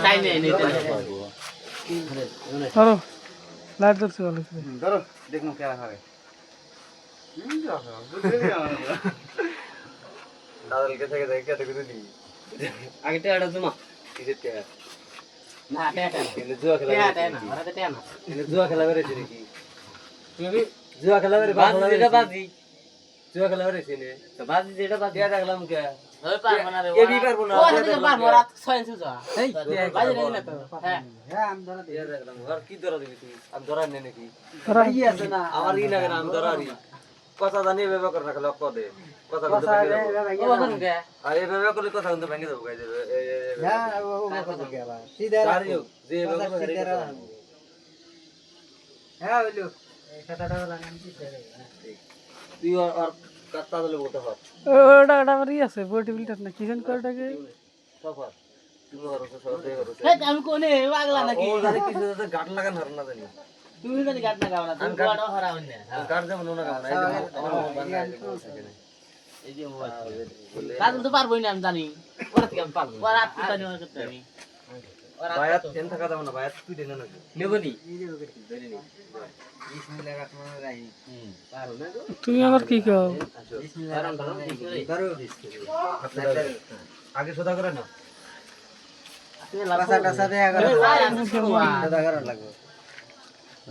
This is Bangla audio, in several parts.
তাই নেই নেই ধরো লাইট ধরছি ভালো করে। ধরো দেখুন কে হয় দাদলকে থেকে দেখে কেটে কেটে দিই আগে টেয়াটা জমা কিসের কে না টেয়াটা এনে জুয়া খেলা টেয়াটা না ওরা টেয়া না এনে জুয়া খেলা বেরেছে নাকি তুমি জুয়া খেলা বেরে বাজি যেটা বাজি জুয়া খেলা বেরেছে নে তো বাজি যেটা বাজি কে দেখলাম কে ওই পারবো না রে এ বি পারবো না ও হাতে পারবো রাত 6 ইঞ্চি যা এই বাজি নেই না তো হ্যাঁ হ্যাঁ আমি ধরা কে দেখলাম আর কি ধরা দিবি তুই আমি ধরা নে নাকি ধরা কি আছে না আমার কি লাগে না আমি ধরারি কথা জানি ব্যবহার করে রাখলে অক্ক দে কথা কিন্তু ভেঙে দেবো ও বাবা কে আর এই ব্যবহার করলে কথা কিন্তু ভেঙে দেবো গাই দেবে হ্যাঁ ও কথা কে আবার সিধা সারিও যে ব্যবহার করে হ্যাঁ বলু এই কথাটা লাগান কি করে তুই আর কাটতা দিলে বলতে হয় ওটা ওটা আমার আছে বডি বিল্ডার না কি জান কোটাকে সফর তুমি আর সব দেই করো এই আমি কোনে পাগলা নাকি ও জানি কিছু তো গাট লাগান হার না জানি তুমি জানি গাট না গাও না তুমি গাড়ও হারাও না গাট যেমন না গাও না এই যে আমার মন বান্ধা এই যে কাজ তো পারবোই না আমি জানি ওরা থেকে আমি পারবো ওরা আপনি জানি ওরা করতে আমি বায়াত কেন থাকা দাও না বায়াত তুই দেন না নেবনি পারো না তুমি আমার কি কও আগে সোদা করে না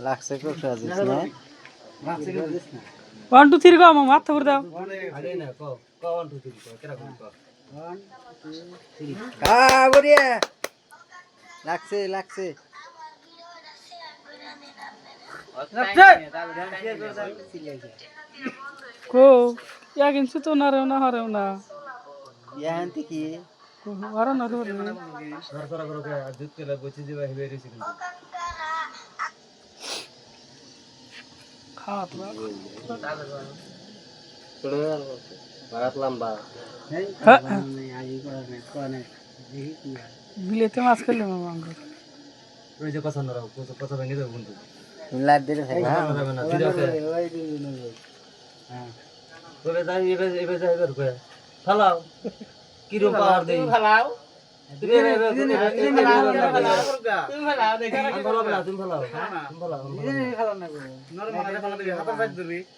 লাগছে খুব সাজিস না 1 2 3 গো আমার মাথা করে দাও আগে না কো কোন তুই কেরা কোন কো বড়িয়া লাগছে লাগছে কো ইয়া কিন্তু তো না রে না হারেও না ইয়ান্তি কি আর না রে সরসরা করো কে দুধ তেলে বসে দিবা হেবে রেছি কিন্তু খাত বারাত লম্বা বিলেতে মাছ খেলে মামা আঙ্গুর ওই যে কথা না রাও কথা ভেঙে দেব কিন্তু লাইট দিলে থাকে কথা হবে না দিদাকে কবে যাই এবে যাই বের করে ফালাও কি রূপ পাওয়ার দেই ভালাও তুমি ভালাও দেখি তুমি ফালাও তুমি ফালাও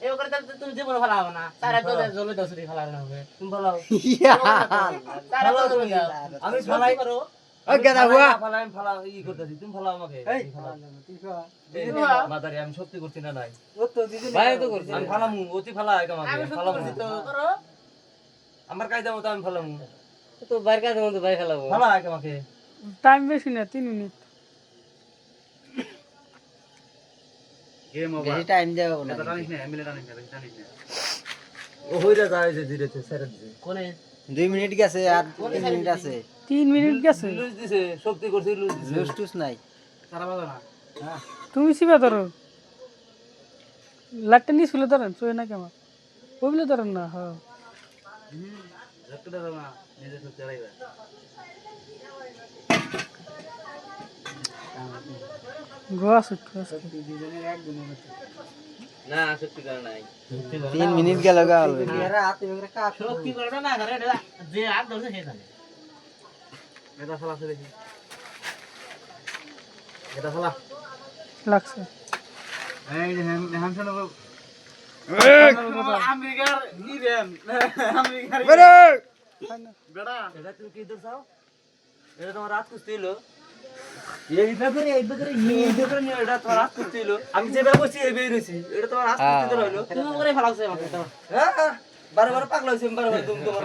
এই করে তাহলে তুমি জীবন ভালাও না তারা তো জলে দছরি ভালাও না হবে তুমি ফালাও তারা তো জলে দাও আমি ফালাই করো ওই গাদা হুয়া ফালাই আমি ফালাও ই করতেছি তুমি ফালাও আমাকে মাদারি আমি সত্যি করছি না নাই ভাই তো করছি আমি ফালামু অতি ফালা আমাকে আমি সত্যি ফালামু করছি তো করো আমার কায়দা মতো আমি ফালামু তো বাইরে কাজ মতো ভাই খেলাবো ফালা আমাকে টাইম বেশি না 3 মিনিট গেম বেশি টাইম দেব না ও হইরা যায় যে ধীরে ধীরে ছেড়ে দিছে কোনে 2 মিনিট গেছে আর 3 মিনিট আছে 3 মিনিট গেছে লুজ দিছে শক্তি করছে লুজ দিছে লুজ টুস নাই তুমি সিবা ধরো লাটটা নিয়ে শুলে ধরেন শুয়ে না কেমন ওগুলো ধরেন না হ্যাঁ একটা দাও না নিজে শক্তি আড়াইবা গোয়া সুট না শক্তি করে নাই 3 মিনিট গেল গা অলরেডি শক্তি করে না করে যে হাত ধরছে সে জানে এটা ফালা আছে দেখি এটা ফালা লাগছে এই যে হামশন আমেরিকার ইরেন আমেরিকার বেড়া এটা তুমি কি দছাও এটা তোমার রাত কুস্তি হলো এই ব্যাপারে নিয়ে এটা তোমার রাত কুস্তি হলো আমি যে ব্যাপারে বসি এই বের হইছি এটা তোমার রাত কুস্তি তো হইলো তুমি করে ফেলাছে আমাকে তো হ্যাঁ বারবার পাগলা হইছি আমি বারবার তুমি তোমার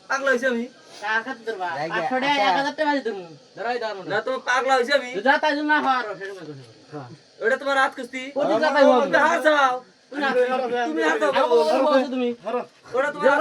পাগলা হইছি আমি কার খাতে ধরবা 800 টাকা 1000 টাকা দিতুম ধরাই দাও না তুমি পাগলা হইছি আমি যা তাই না হারো সেটা করো এটা তোমার রাত কুস্তি প্রতি জায়গায় হবে হার যাও তুমি হার দাও তুমি তুমি ওটা তোমার